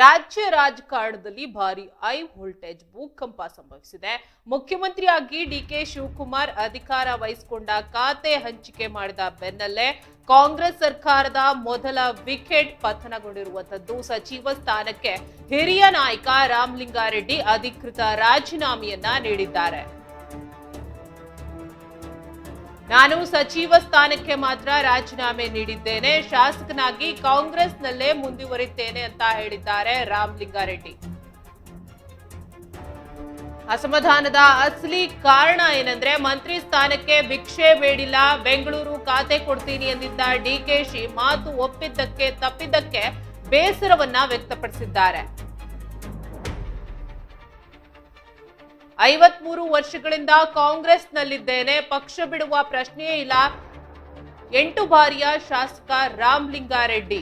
ರಾಜ್ಯ ರಾಜಕಾರಣದಲ್ಲಿ ಭಾರಿ ಹೈ ವೋಲ್ಟೇಜ್ ಭೂಕಂಪ ಸಂಭವಿಸಿದೆ. ಮುಖ್ಯಮಂತ್ರಿಯಾಗಿ ಡಿಕೆ ಶಿವಕುಮಾರ್ ಅಧಿಕಾರ ವಹಿಸಿಕೊಂಡ ಖಾತೆ ಹಂಚಿಕೆ ಮಾಡಿದ ಬೆನ್ನಲ್ಲೇ ಕಾಂಗ್ರೆಸ್ ಸರ್ಕಾರದ ಮೊದಲ ವಿಕೆಟ್ ಪತನಗೊಂಡಿರುವಂತದ್ದು. ಸಚಿವ ಸ್ಥಾನಕ್ಕೆ ಹಿರಿಯ ನಾಯಕ ರಾಮಲಿಂಗಾರೆಡ್ಡಿ ಅಧಿಕೃತ ರಾಜೀನಾಮೆಯನ್ನ ನೀಡಿದ್ದಾರೆ. ನಾನು ಸಚಿವ ಸ್ಥಾನಕ್ಕೆ ಮಾತ್ರ ರಾಜೀನಾಮೆ ನೀಡಿದ್ದೇನೆ, ಶಾಸಕನಾಗಿ ಕಾಂಗ್ರೆಸ್ನಲ್ಲೇ ಮುಂದುವರಿತೇನೆ ಅಂತ ಹೇಳಿದ್ದಾರೆ ರಾಮಲಿಂಗಾರೆಡ್ಡಿ. ಅಸಮಾಧಾನದ ಅಸಲಿ ಕಾರಣ ಏನಂದ್ರೆ ಮಂತ್ರಿ ಸ್ಥಾನಕ್ಕೆ ಭಿಕ್ಷೆ ಬೇಡಿಲ್ಲ, ಬೆಂಗಳೂರು ಖಾತೆ ಕೊಡ್ತೀನಿ ಎಂದಿದ್ದ ಡಿಕೆಶಿ ಮಾತು ಒಪ್ಪಿದ್ದಕ್ಕೆ ತಪ್ಪಿದ್ದಕ್ಕೆ ಬೇಸರವನ್ನ ವ್ಯಕ್ತಪಡಿಸಿದ್ದಾರೆ. 53 ವರ್ಷಗಳಿಂದ ಕಾಂಗ್ರೆಸ್ನಲ್ಲಿದ್ದೇನೆ, ಪಕ್ಷ ಬಿಡುವ ಪ್ರಶ್ನೆಯೇ ಇಲ್ಲ. 8 ಬಾರಿಯ ಶಾಸಕ ರಾಮಲಿಂಗಾರೆಡ್ಡಿ.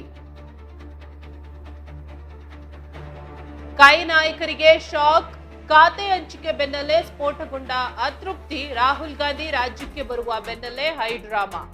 ಕೈ ನಾಯಕರಿಗೆ ಶಾಕ್, ಖಾತೆ ಹಂಚಿಕೆ ಬೆನ್ನಲ್ಲೇ ಸ್ಫೋಟಗೊಂಡ ಅತೃಪ್ತಿ. ರಾಹುಲ್ ಗಾಂಧಿ ರಾಜ್ಯಕ್ಕೆ ಬರುವ ಬೆನ್ನಲ್ಲೇ ಹೈಡ್ರಾಮಾ.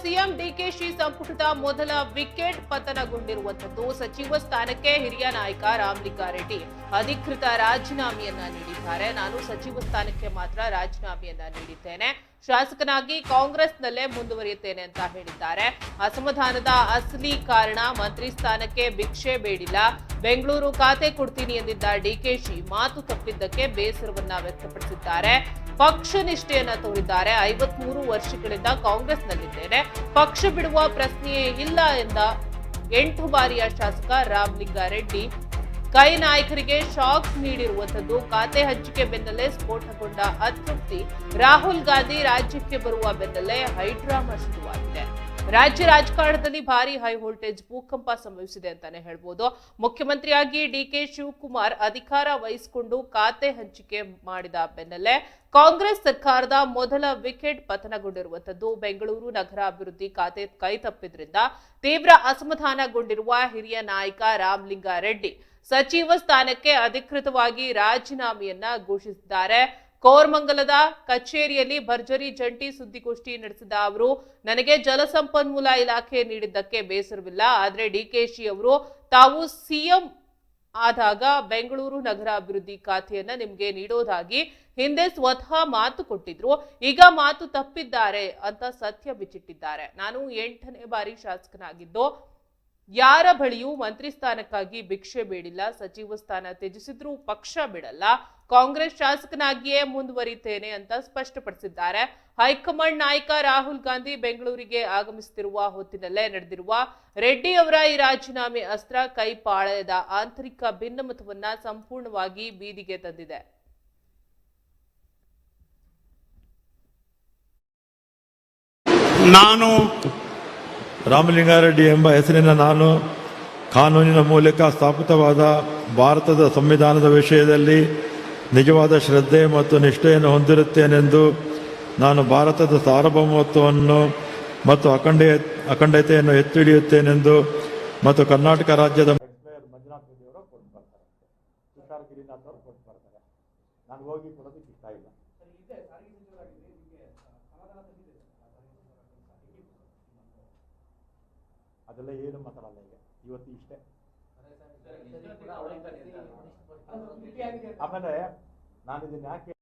ಸಿಎಂ ಡಿಕೆಶಿ ಸಂಪುಟದ ಮೊದಲ ವಿಕೆಟ್ ಪತನಗೊಂಡಿರುವಂತದ್ದು. ಸಚಿವ ಸ್ಥಾನಕ್ಕೆ ಹಿರಿಯ ನಾಯಕ ರಾಮಲಿಂಗಾರೆಡ್ಡಿ ಅಧಿಕೃತ ರಾಜೀನಾಮೆಯನ್ನ ನೀಡಿದ್ದಾರೆ. ನಾನು ಸಚಿವ ಸ್ಥಾನಕ್ಕೆ ಮಾತ್ರ ರಾಜೀನಾಮೆಯನ್ನ ನೀಡಿದ್ದೇನೆ, ಶಾಸಕನಾಗಿ ಕಾಂಗ್ರೆಸ್ನಲ್ಲೇ ಮುಂದುವರಿಯುತ್ತೇನೆ ಅಂತ ಹೇಳಿದ್ದಾರೆ. ಅಸಮಾಧಾನದ ಅಸಲಿ ಕಾರಣ ಮಂತ್ರಿ ಸ್ಥಾನಕ್ಕೆ ಭಿಕ್ಷೆ ಬೇಡಿಲ್ಲ, ಬೆಂಗಳೂರು ಖಾತೆ ಕೊಡ್ತೀನಿ ಎಂದಿದ್ದ ಡಿಕೆಶಿ ಮಾತು ತಪ್ಪಿದ್ದಕ್ಕೆ ಬೇಸರವನ್ನ ವ್ಯಕ್ತಪಡಿಸಿದ್ದಾರೆ. ಪಕ್ಷ ನಿಷ್ಠೆಯನ್ನ ತೋರಿದ್ದಾರೆ. 53 ವರ್ಷಗಳಿಂದ ಕಾಂಗ್ರೆಸ್ನಲ್ಲಿದ್ದೇನೆ, ಪಕ್ಷ ಬಿಡುವ ಪ್ರಶ್ನೆಯೇ ಇಲ್ಲ ಎಂದ 8 ಬಾರಿಯ ಶಾಸಕ ರಾಮಲಿಂಗಾರೆಡ್ಡಿ. ಕೈ ನಾಯಕರಿಗೆ ಶಾಕ್ ನೀಡಿರುವಂತದ್ದು. ಖಾತೆ ಹಂಚಿಕೆ ಬೆನ್ನಲ್ಲೇ ಸ್ಫೋಟಗೊಂಡ ಅತೃಪ್ತಿ. ರಾಹುಲ್ ಗಾಂಧಿ ರಾಜ್ಯಕ್ಕೆ ಬರುವ ಬೆನ್ನಲ್ಲೇ ಹೈಡ್ರಾಮಾ ಶುರುವಾಗಿದೆ. ರಾಜ್ಯ ರಾಜಕಾರಣದಲ್ಲಿ ಭಾರಿ ಹೈ ವೋಲ್ಟೇಜ್ ಭೂಕಂಪ ಸಂಭವಿಸಿದೆ ಅಂತಾನೆ ಹೇಳ್ಬೋದು. ಮುಖ್ಯಮಂತ್ರಿಯಾಗಿ ಡಿಕೆ ಶಿವಕುಮಾರ್ ಅಧಿಕಾರ ವಹಿಸಿಕೊಂಡು ಖಾತೆ ಹಂಚಿಕೆ ಮಾಡಿದ ಬೆನ್ನಲ್ಲೇ ಕಾಂಗ್ರೆಸ್ ಸರ್ಕಾರದ ಮೊದಲ ವಿಕೆಟ್ ಪತನಗೊಂಡಿರುವಂತದ್ದು. ಬೆಂಗಳೂರು ನಗರ ಅಭಿವೃದ್ಧಿ ಖಾತೆ ಕೈ ತಪ್ಪಿದ್ರಿಂದ ತೀವ್ರ ಅಸಮಾಧಾನಗೊಂಡಿರುವ ಹಿರಿಯ ನಾಯಕ ರಾಮಲಿಂಗಾರೆಡ್ಡಿ ಸಚಿವ ಸ್ಥಾನಕ್ಕೆ ಅಧಿಕೃತವಾಗಿ ರಾಜೀನಾಮೆಯನ್ನ ಘೋಷಿಸಿದ್ದಾರೆ. ಕೋರಮಂಗಲದ ಕಚೇರಿಯಲ್ಲಿ ಭರ್ಜರಿ ಜಂಟಿ ಸುದ್ದಿಗೋಷ್ಠಿ ನಡೆಸಿದ ಅವರು, ನನಗೆ ಜಲಸಂಪನ್ಮೂಲ ಇಲಾಖೆ ನೀಡಿದ್ದಕ್ಕೆ ಬೇಸರವಿಲ್ಲ, ಆದ್ರೆ ಡಿಕೆಶಿ ಅವರು ತಾವು ಸಿಎಂ ಆದಾಗ ಬೆಂಗಳೂರು ನಗರ ಅಭಿವೃದ್ಧಿ ಖಾತೆಯನ್ನ ನಿಮ್ಗೆ ನೀಡೋದಾಗಿ ಹಿಂದೆ ಸ್ವತಃ ಮಾತು ಕೊಟ್ಟಿದ್ರು, ಈಗ ಮಾತು ತಪ್ಪಿದ್ದಾರೆ ಅಂತ ಸತ್ಯ ಬಿಚ್ಚಿಟ್ಟಿದ್ದಾರೆ. ನಾನು 8ನೇ ಬಾರಿ ಶಾಸಕನಾಗಿದ್ದು ಯಾರ ಬಳಿಯೂ ಮಂತ್ರಿ ಸ್ಥಾನಕ್ಕಾಗಿ ಭಿಕ್ಷೆ ಬೇಡಿಲ್ಲ, ಸಚಿವ ಸ್ಥಾನ ತ್ಯಜಿಸಿದ್ರೂ ಪಕ್ಷ ಬಿಡಲ್ಲ, ಕಾಂಗ್ರೆಸ್ ಶಾಸಕನಾಗಿಯೇ ಮುಂದುವರಿತೇನೆ ಅಂತ ಸ್ಪಷ್ಟಪಡಿಸಿದ್ದಾರೆ. ಹೈಕಮಾಂಡ್ ನಾಯಕ ರಾಹುಲ್ ಗಾಂಧಿ ಬೆಂಗಳೂರಿಗೆ ಆಗಮಿಸುತ್ತಿರುವ ಹೊತ್ತಿನಲ್ಲೇ ನಡೆದಿರುವ ರೆಡ್ಡಿ ಅವರ ಈ ರಾಜೀನಾಮೆ ಅಸ್ತ್ರ ಕೈಪಾಳ್ಯದ ಆಂತರಿಕ ಭಿನ್ನಮತವನ್ನ ಸಂಪೂರ್ಣವಾಗಿ ಬೀದಿಗೆ ತಂದಿದೆ. ನಾನು ರಾಮಲಿಂಗಾರೆಡ್ಡಿ ಎಂಬ ಹೆಸರಿನ ನಾನು ಕಾನೂನಿನ ಮೂಲಕ ಸ್ಥಾಪಿತವಾದ ಭಾರತದ ಸಂವಿಧಾನದ ವಿಷಯದಲ್ಲಿ ನಿಜವಾದ ಶ್ರದ್ಧೆ ಮತ್ತು ನಿಷ್ಠೆಯನ್ನು ಹೊಂದಿರುತ್ತೇನೆಂದು ನಾನು ಭಾರತದ ಸಾರ್ವಭೌಮತ್ವವನ್ನು ಮತ್ತು ಅಖಂಡತೆಯನ್ನು ಎತ್ತಿ ಹಿಡಿಯುತ್ತೇನೆಂದು ಮತ್ತು ಕರ್ನಾಟಕ ರಾಜ್ಯದ ಅದೆಲ್ಲ ಏನು ಮಾತಾಡಲ್ಲ. ಈಗ ಇವತ್ತು ಇಷ್ಟೇ. ಆಮೇಲೆ ನಾನು ಇದನ್ನ ಯಾಕೆ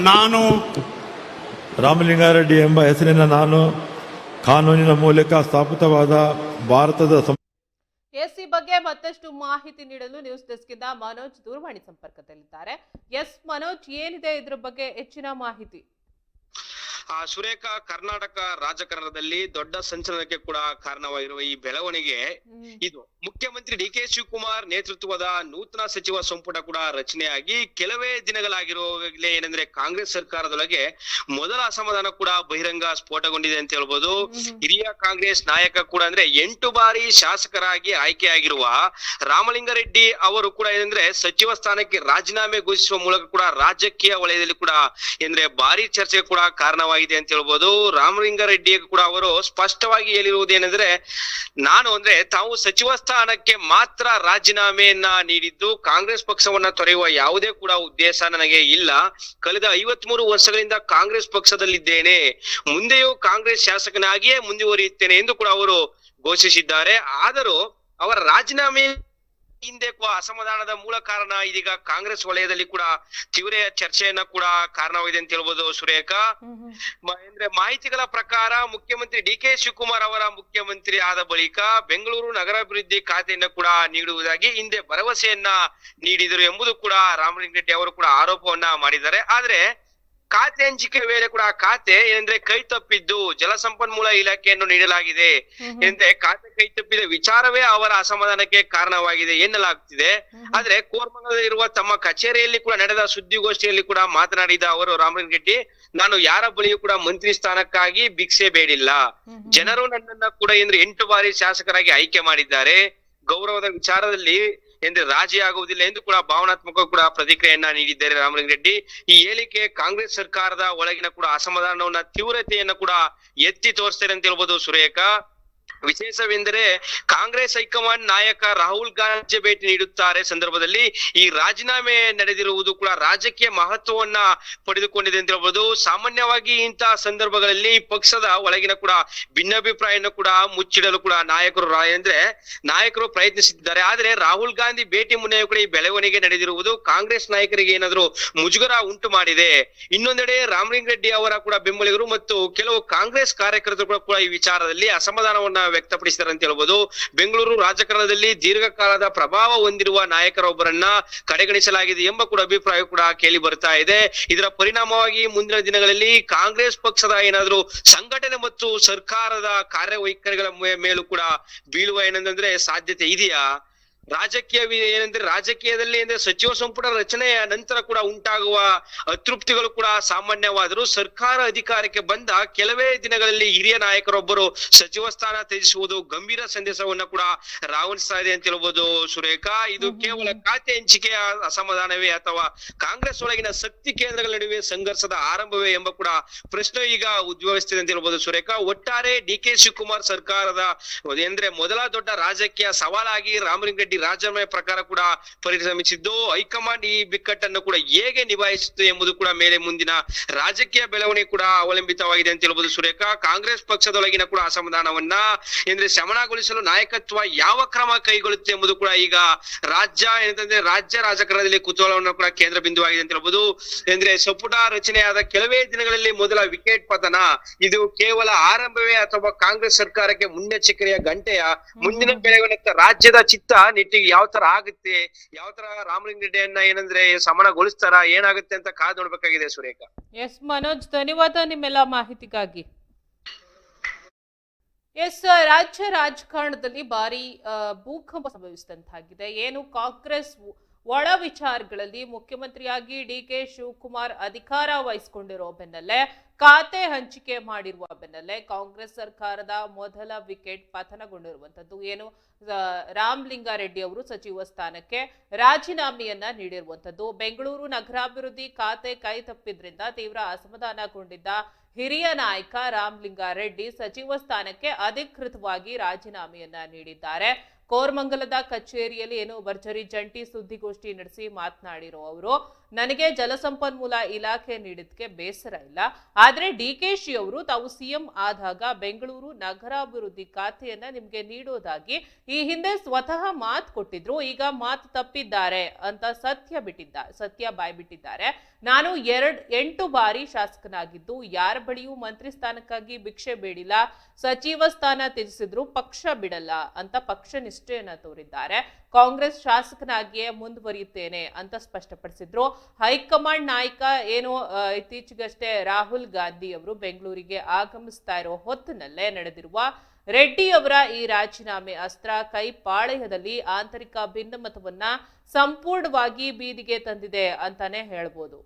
ನಾನು ರಾಮಲಿಂಗಾರೆಡ್ಡಿ ಎಂಬ ಹೆಸರಿನ ನಾನು ಕಾನೂನಿನ ಮೂಲಕ ಸ್ಥಾಪಿತವಾದ ಭಾರತದ ಈ ಬಗ್ಗೆ ಮತ್ತಷ್ಟು ಮಾಹಿತಿ ನೀಡಲು ನ್ಯೂಸ್ ಡೆಸ್ಕ್ ಇಂದ ಮನೋಜ್ ದೂರವಾಣಿ ಸಂಪರ್ಕದಲ್ಲಿದ್ದಾರೆ. ಎಸ್ ಮನೋಜ್, ಏನಿದೆ ಇದ್ರ ಬಗ್ಗೆ ಹೆಚ್ಚಿನ ಮಾಹಿತಿ? ಸುರೇಖ, ಕರ್ನಾಟಕ ರಾಜಕಾರಣದಲ್ಲಿ ದೊಡ್ಡ ಸಂಚಲನಕ್ಕೆ ಕೂಡ ಕಾರಣವಾಗಿರುವ ಈ ಬೆಳವಣಿಗೆ ಇದು. ಮುಖ್ಯಮಂತ್ರಿ ಡಿ.ಕೆ. ಶಿವಕುಮಾರ್ ನೇತೃತ್ವದ ನೂತನ ಸಚಿವ ಸಂಪುಟ ಕೂಡ ರಚನೆಯಾಗಿ ಕೆಲವೇ ದಿನಗಳಾಗಿರುವಾಗಲೇ ಏನಂದ್ರೆ ಕಾಂಗ್ರೆಸ್ ಸರ್ಕಾರದೊಳಗೆ ಮೊದಲ ಅಸಮಾಧಾನ ಕೂಡ ಬಹಿರಂಗ ಸ್ಫೋಟಗೊಂಡಿದೆ ಅಂತ ಹೇಳ್ಬೋದು. ಹಿರಿಯ ಕಾಂಗ್ರೆಸ್ ನಾಯಕ ಕೂಡ ಅಂದ್ರೆ 8 ಬಾರಿ ಶಾಸಕರಾಗಿ ಆಯ್ಕೆಯಾಗಿರುವ ರಾಮಲಿಂಗಾರೆಡ್ಡಿ ಅವರು ಕೂಡ ಏನಂದ್ರೆ ಸಚಿವ ಸ್ಥಾನಕ್ಕೆ ರಾಜೀನಾಮೆ ಘೋಷಿಸುವ ಮೂಲಕ ಕೂಡ ರಾಜಕೀಯ ವಲಯದಲ್ಲಿ ಕೂಡ ಅಂದ್ರೆ ಭಾರಿ ಚರ್ಚೆಗೆ ಕೂಡ ಕಾರಣವಾಗಿದೆ ಅಂತ ಹೇಳ್ಬೋದು. ರಾಮಲಿಂಗಾರೆಡ್ಡಿ ಕೂಡ ಅವರು ಸ್ಪಷ್ಟವಾಗಿ ಹೇಳಿರುವುದೇನೆಂದ್ರೆ, ತಾವು ಸಚಿವ ಸ್ಥಾನಕ್ಕೆ ಮಾತ್ರ ರಾಜೀನಾಮೆಯನ್ನ ನೀಡಿದ್ದು, ಕಾಂಗ್ರೆಸ್ ಪಕ್ಷವನ್ನ ತೊರೆಯುವ ಯಾವುದೇ ಕೂಡ ಉದ್ದೇಶ ನನಗೆ ಇಲ್ಲ. ಕಳೆದ 53 ವರ್ಷಗಳಿಂದ ಕಾಂಗ್ರೆಸ್ ಪಕ್ಷದಲ್ಲಿದ್ದೇನೆ, ಮುಂದೆಯೂ ಕಾಂಗ್ರೆಸ್ ಶಾಸಕನಾಗಿಯೇ ಮುಂದುವರಿಯುತ್ತೇನೆ ಎಂದು ಕೂಡ ಅವರು ಘೋಷಿಸಿದ್ದಾರೆ. ಆದರೂ ಅವರ ರಾಜೀನಾಮೆ ಹಿಂದೆ ಅಸಮಾಧಾನದ ಮೂಲ ಕಾರಣ ಇದೀಗ ಕಾಂಗ್ರೆಸ್ ವಲಯದಲ್ಲಿ ಕೂಡ ತೀವ್ರ ಚರ್ಚೆಯನ್ನ ಕೂಡ ಕಾರಣವಾಗಿದೆ ಅಂತ ಹೇಳ್ಬೋದು. ಸುರೇಖ, ಮಾಹಿತಿಗಳ ಪ್ರಕಾರ ಮುಖ್ಯಮಂತ್ರಿ ಡಿ.ಕೆ. ಶಿವಕುಮಾರ್ ಅವರ ಮುಖ್ಯಮಂತ್ರಿ ಆದ ಬಳಿಕ ಬೆಂಗಳೂರು ನಗರಾಭಿವೃದ್ಧಿ ಖಾತೆಯನ್ನ ಕೂಡ ನೀಡುವುದಾಗಿ ಹಿಂದೆ ಭರವಸೆಯನ್ನ ನೀಡಿದರು ಎಂಬುದು ಕೂಡ ರಾಮಲಿಂಗಾರೆಡ್ಡಿ ಅವರು ಕೂಡ ಆರೋಪವನ್ನ ಮಾಡಿದ್ದಾರೆ. ಆದ್ರೆ ಖಾತೆ ಹಂಚಿಕೆ ವೇಳೆ ಕೂಡ ಖಾತೆ ಏನಂದ್ರೆ ಕೈ ತಪ್ಪಿದ್ದು ಜಲಸಂಪನ್ಮೂಲ ಇಲಾಖೆಯನ್ನು ನೀಡಲಾಗಿದೆ ಎಂದ್ರೆ ಖಾತೆ ಕೈ ತಪ್ಪಿದ ವಿಚಾರವೇ ಅವರ ಅಸಮಾಧಾನಕ್ಕೆ ಕಾರಣವಾಗಿದೆ ಎನ್ನಲಾಗ್ತಿದೆ. ಆದ್ರೆ ಕೋರಮಂಗಲದಲ್ಲಿರುವ ತಮ್ಮ ಕಚೇರಿಯಲ್ಲಿ ಕೂಡ ನಡೆದ ಸುದ್ದಿಗೋಷ್ಠಿಯಲ್ಲಿ ಕೂಡ ಮಾತನಾಡಿದ ಅವರು ರಾಮಲಿಂಗಾರೆಡ್ಡಿ, ನಾನು ಯಾರ ಬಳಿಯೂ ಕೂಡ ಮಂತ್ರಿ ಸ್ಥಾನಕ್ಕಾಗಿ ಭಿಕ್ಷೆ ಬೇಡಿಲ್ಲ. ಜನರು ನನ್ನನ್ನ ಕೂಡ 8 ಬಾರಿ ಶಾಸಕರಾಗಿ ಆಯ್ಕೆ ಮಾಡಿದ್ದಾರೆ. ಗೌರವದ ವಿಚಾರದಲ್ಲಿ ರಾಜಿ ಆಗುವುದಿಲ್ಲ ಎಂದು ಕೂಡ ಭಾವನಾತ್ಮಕ ಕೂಡ ಪ್ರತಿಕ್ರಿಯೆಯನ್ನ ನೀಡಿದ್ದಾರೆ ರಾಮಲಿಂಗಾರೆಡ್ಡಿ. ಈ ಹೇಳಿಕೆ ಕಾಂಗ್ರೆಸ್ ಸರ್ಕಾರದ ಒಳಗಿನ ಕೂಡ ಅಸಮಾಧಾನವನ್ನ ತೀವ್ರತೆಯನ್ನ ಕೂಡ ಎತ್ತಿ ತೋರಿಸ್ತಾರೆ ಅಂತ ಹೇಳ್ಬೋದು. ಸುರೇಖ, ವಿಶೇಷವೆಂದರೆ ಕಾಂಗ್ರೆಸ್ ಹೈಕಮಾಂಡ್ ನಾಯಕ ರಾಹುಲ್ ಗಾಂಧಿ ಭೇಟಿ ನೀಡುತ್ತಾರೆ ಸಂದರ್ಭದಲ್ಲಿ ಈ ರಾಜೀನಾಮೆ ನಡೆದಿರುವುದು ಕೂಡ ರಾಜಕೀಯ ಮಹತ್ವವನ್ನ ಪಡೆದುಕೊಂಡಿದೆ ಅಂತ ಹೇಳ್ಬೋದು. ಸಾಮಾನ್ಯವಾಗಿ ಇಂತಹ ಸಂದರ್ಭಗಳಲ್ಲಿ ಪಕ್ಷದ ಒಳಗಿನ ಕೂಡ ಭಿನ್ನಾಭಿಪ್ರಾಯವನ್ನು ಕೂಡ ಮುಚ್ಚಿಡಲು ಕೂಡ ನಾಯಕರು ಪ್ರಯತ್ನಿಸುತ್ತಿದ್ದಾರೆ. ಆದ್ರೆ ರಾಹುಲ್ ಗಾಂಧಿ ಭೇಟಿ ಮುನ್ನ ಕೂಡ ಈ ಬೆಳವಣಿಗೆ ನಡೆದಿರುವುದು ಕಾಂಗ್ರೆಸ್ ನಾಯಕರಿಗೆ ಏನಾದ್ರು ಮುಜುಗರ ಉಂಟು ಮಾಡಿದೆ. ಇನ್ನೊಂದೆಡೆ ರಾಮಲಿಂಗಾರೆಡ್ಡಿ ಅವರ ಕೂಡ ಬೆಂಬಲಿಗರು ಮತ್ತು ಕೆಲವು ಕಾಂಗ್ರೆಸ್ ಕಾರ್ಯಕರ್ತರು ಕೂಡ ಈ ವಿಚಾರದಲ್ಲಿ ಅಸಮಾಧಾನವನ್ನ ವ್ಯಕ್ತಪಡಿಸಿದ್ದಾರೆ ಅಂತ ಹೇಳ್ಬೋದು. ಬೆಂಗಳೂರು ರಾಜಕಾರಣದಲ್ಲಿ ದೀರ್ಘಕಾಲದ ಪ್ರಭಾವ ಹೊಂದಿರುವ ನಾಯಕರೊಬ್ಬರನ್ನ ಕಡೆಗಣಿಸಲಾಗಿದೆ ಎಂಬ ಕೂಡ ಅಭಿಪ್ರಾಯ ಕೂಡ ಕೇಳಿ ಬರ್ತಾ ಇದೆ. ಇದರ ಪರಿಣಾಮವಾಗಿ ಮುಂದಿನ ದಿನಗಳಲ್ಲಿ ಕಾಂಗ್ರೆಸ್ ಪಕ್ಷದ ಏನಾದ್ರು ಸಂಘಟನೆ ಮತ್ತು ಸರ್ಕಾರದ ಕಾರ್ಯವೈಖರಿಗಳ ಮೇಲೂ ಕೂಡ ಬೀಳುವ ಸಾಧ್ಯತೆ ಇದೆಯಾ? ರಾಜಕೀಯದಲ್ಲಿ ಸಚಿವ ಸಂಪುಟ ರಚನೆಯ ನಂತರ ಕೂಡ ಉಂಟಾಗುವ ಅತೃಪ್ತಿಗಳು ಕೂಡ ಸಾಮಾನ್ಯವಾದರೂ ಸರ್ಕಾರ ಅಧಿಕಾರಕ್ಕೆ ಬಂದ ಕೆಲವೇ ದಿನಗಳಲ್ಲಿ ಹಿರಿಯ ನಾಯಕರೊಬ್ಬರು ಸಚಿವ ಸ್ಥಾನ ತ್ಯಜಿಸುವುದು ಗಂಭೀರ ಸಂದೇಶವನ್ನ ಕೂಡ ರವಾನಿಸ್ತಾ ಇದೆ ಅಂತ ಹೇಳ್ಬೋದು. ಸುರೇಖ, ಇದು ಕೇವಲ ಖಾತೆ ಹಂಚಿಕೆಯ ಅಸಮಾಧಾನವೇ ಅಥವಾ ಕಾಂಗ್ರೆಸ್ ಒಳಗಿನ ಶಕ್ತಿ ಕೇಂದ್ರಗಳ ನಡುವೆ ಸಂಘರ್ಷದ ಆರಂಭವೇ ಎಂಬ ಕೂಡ ಪ್ರಶ್ನೆ ಈಗ ಉದ್ಭವಿಸ್ತಿದೆ ಅಂತ ಹೇಳ್ಬೋದು. ಸುರೇಖ, ಒಟ್ಟಾರೆ ಡಿ.ಕೆ. ಶಿವಕುಮಾರ್ ಸರ್ಕಾರದ ಮೊದಲ ದೊಡ್ಡ ರಾಜಕೀಯ ಸವಾಲಾಗಿ ರಾಮಲಿಂಗಾರೆಡ್ಡಿ ರಾಜೀನಾಮೆ ಪ್ರಕಾರ ಕೂಡ ಪರಿಶ್ರಮಿಸಿದ್ದು, ಹೈಕಮಾಂಡ್ ಈ ಬಿಕ್ಕಟ್ಟನ್ನು ಕೂಡ ಹೇಗೆ ನಿಭಾಯಿಸುತ್ತೆ ಎಂಬುದು ಕೂಡ ಮೇಲೆ ಮುಂದಿನ ರಾಜಕೀಯ ಬೆಳವಣಿಗೆ ಕೂಡ ಅವಲಂಬಿತವಾಗಿದೆ ಅಂತ ಹೇಳ್ಬೋದು. ಸುರೇಖ, ಕಾಂಗ್ರೆಸ್ ಪಕ್ಷದೊಳಗಿನ ಕೂಡ ಅಸಮಾಧಾನವನ್ನ ಶಮನಗೊಳಿಸಲು ನಾಯಕತ್ವ ಯಾವ ಕ್ರಮ ಕೈಗೊಳ್ಳುತ್ತೆ ಎಂಬುದು ಕೂಡ ಈಗ ರಾಜ್ಯ ರಾಜಕಾರಣದಲ್ಲಿ ಕುತೂಹಲವನ್ನು ಕೂಡ ಕೇಂದ್ರ ಬಿಂದುವಾಗಿದೆ ಅಂತ ಹೇಳ್ಬೋದು. ಸಂಪುಟ ರಚನೆಯಾದ ಕೆಲವೇ ದಿನಗಳಲ್ಲಿ ಮೊದಲ ವಿಕೆಟ್ ಪತನ ಇದು ಕೇವಲ ಆರಂಭವೇ ಅಥವಾ ಕಾಂಗ್ರೆಸ್ ಸರ್ಕಾರಕ್ಕೆ ಮುನ್ನೆಚ್ಚರಿಕೆಯ ಗಂಟೆಯ ಮುಂದಿನ ಬೆಳವಣಿಗೆ ರಾಜ್ಯದ ಚಿತ್ತ ನಿಟ್ಟಿಗೆ ಯಾವ ತರ ಆಗುತ್ತೆ, ಯಾವ ತರ ರಾಮಲಿಂಗಾರೆಡ್ಡಿಯನ್ನ ಸಮನಗೊಳಿಸ್ತಾರ, ಏನಾಗುತ್ತೆ ಅಂತ ಕಾದು ನೋಡ್ಬೇಕಾಗಿದೆ. ಸುರೇಖ, ಎಸ್ ಮನೋಜ್, ಧನ್ಯವಾದ ನಿಮ್ಮೆಲ್ಲ ಮಾಹಿತಿಗಾಗಿ. ಎಸ್, ರಾಜ್ಯ ರಾಜಕಾರಣದಲ್ಲಿ ಭಾರಿ ಭೂಕಂಪ ಸಂಭವಿಸಿದಂತಾಗಿದೆ. ಏನು ಕಾಂಗ್ರೆಸ್ ಒಳ ವಿಚಾರಗಳಲ್ಲಿ ಮುಖ್ಯಮಂತ್ರಿಯಾಗಿ ಡಿ.ಕೆ. ಶಿವಕುಮಾರ್ ಅಧಿಕಾರ ವಹಿಸಿಕೊಂಡಿರೋ ಬೆನ್ನಲ್ಲೇ, ಖಾತೆ ಹಂಚಿಕೆ ಮಾಡಿರುವ ಬೆನ್ನಲ್ಲೇ ಕಾಂಗ್ರೆಸ್ ಸರ್ಕಾರದ ಮೊದಲ ವಿಕೆಟ್ ಪತನಗೊಂಡಿರುವಂತದ್ದು. ಏನು ರಾಮಲಿಂಗಾರೆಡ್ಡಿ ಅವರು ಸಚಿವ ಸ್ಥಾನಕ್ಕೆ ರಾಜೀನಾಮೆಯನ್ನ ನೀಡಿರುವಂತದ್ದು. ಬೆಂಗಳೂರು ನಗರಾಭಿವೃದ್ಧಿ ಖಾತೆ ಕೈ ತಪ್ಪಿದ್ರಿಂದ ತೀವ್ರ ಅಸಮಾಧಾನಗೊಂಡಿದ್ದ ಹಿರಿಯ ನಾಯಕ ರಾಮಲಿಂಗಾರೆಡ್ಡಿ ಸಚಿವ ಸ್ಥಾನಕ್ಕೆ ಅಧಿಕೃತವಾಗಿ ರಾಜೀನಾಮೆಯನ್ನ ನೀಡಿದ್ದಾರೆ. ಕೋರಮಂಗಲದ ಕಚೇರಿಯಲ್ಲಿ ಭರ್ಜರಿ ಜಂಟಿ ಸುದ್ದಿಗೋಷ್ಠಿ ನಡೆಸಿ ಮಾತನಾಡಿರೋ ಅವರು, ನನಗೆ ಜಲಸಂಪನ್ಮೂಲ ಇಲಾಖೆ ನೀಡಿದ್ದಕ್ಕೆ ಬೇಸರ ಇಲ್ಲ, ಆದ್ರೆ ಡಿ.ಕೆ.ಶಿ ಅವರು ತಾವು ಸಿಎಂ ಆದಾಗ ಬೆಂಗಳೂರು ನಗರಾಭಿವೃದ್ಧಿ ಖಾತೆಯನ್ನ ನಿಮ್ಗೆ ನೀಡೋದಾಗಿ ಈ ಹಿಂದೆ ಸ್ವತಃ ಮಾತು ಕೊಟ್ಟಿದ್ರು. ಈಗ ಮಾತು ತಪ್ಪಿದ್ದಾರೆ ಅಂತ ಸತ್ಯ ಬಾಯ್ಬಿಟ್ಟಿದ್ದಾರೆ. ನಾನು 8 ಬಾರಿ ಶಾಸಕನಾಗಿದ್ದು ಯಾರ ಬಳಿಯೂ ಮಂತ್ರಿ ಸ್ಥಾನಕ್ಕಾಗಿ ಭಿಕ್ಷೆ ಬೇಡಿಲ್ಲ, ಸಚಿವ ಸ್ಥಾನ ತ್ಯಜಿಸಿದ್ರು ಪಕ್ಷ ಬಿಡಲ್ಲ ಅಂತ ಪಕ್ಷ ನಿಷ್ಠೆಯನ್ನ ತೋರಿದ್ದಾರೆ. ಕಾಂಗ್ರೆಸ್ ಶಾಸಕನಾಗಿಯೇ ಮುಂದುವರಿಯುತ್ತೇನೆ ಅಂತ ಸ್ಪಷ್ಟಪಡಿಸಿದ್ರು. ಹೈಕಮಾಂಡ್ ನಾಯಕ ಏನು ಇತ್ತೀಚೆಗಷ್ಟೇ ರಾಹುಲ್ ಗಾಂಧಿ ಅವರು ಬೆಂಗಳೂರಿಗೆ ಆಗಮಿಸ್ತಾ ಇರೋ ಹೊತ್ತಿನಲ್ಲೇ ನಡೆದಿರುವ ರೆಡ್ಡಿ ಅವರ ಈ ರಾಜೀನಾಮೆ ಅಸ್ತ್ರ ಕೈ ಪಾಳೆಯದಲ್ಲಿ ಆಂತರಿಕ ಭಿನ್ನಮತವನ್ನ ಸಂಪೂರ್ಣವಾಗಿ ಬೀದಿಗೆ ತಂದಿದೆ ಅಂತಾನೆ ಹೇಳ್ಬೋದು.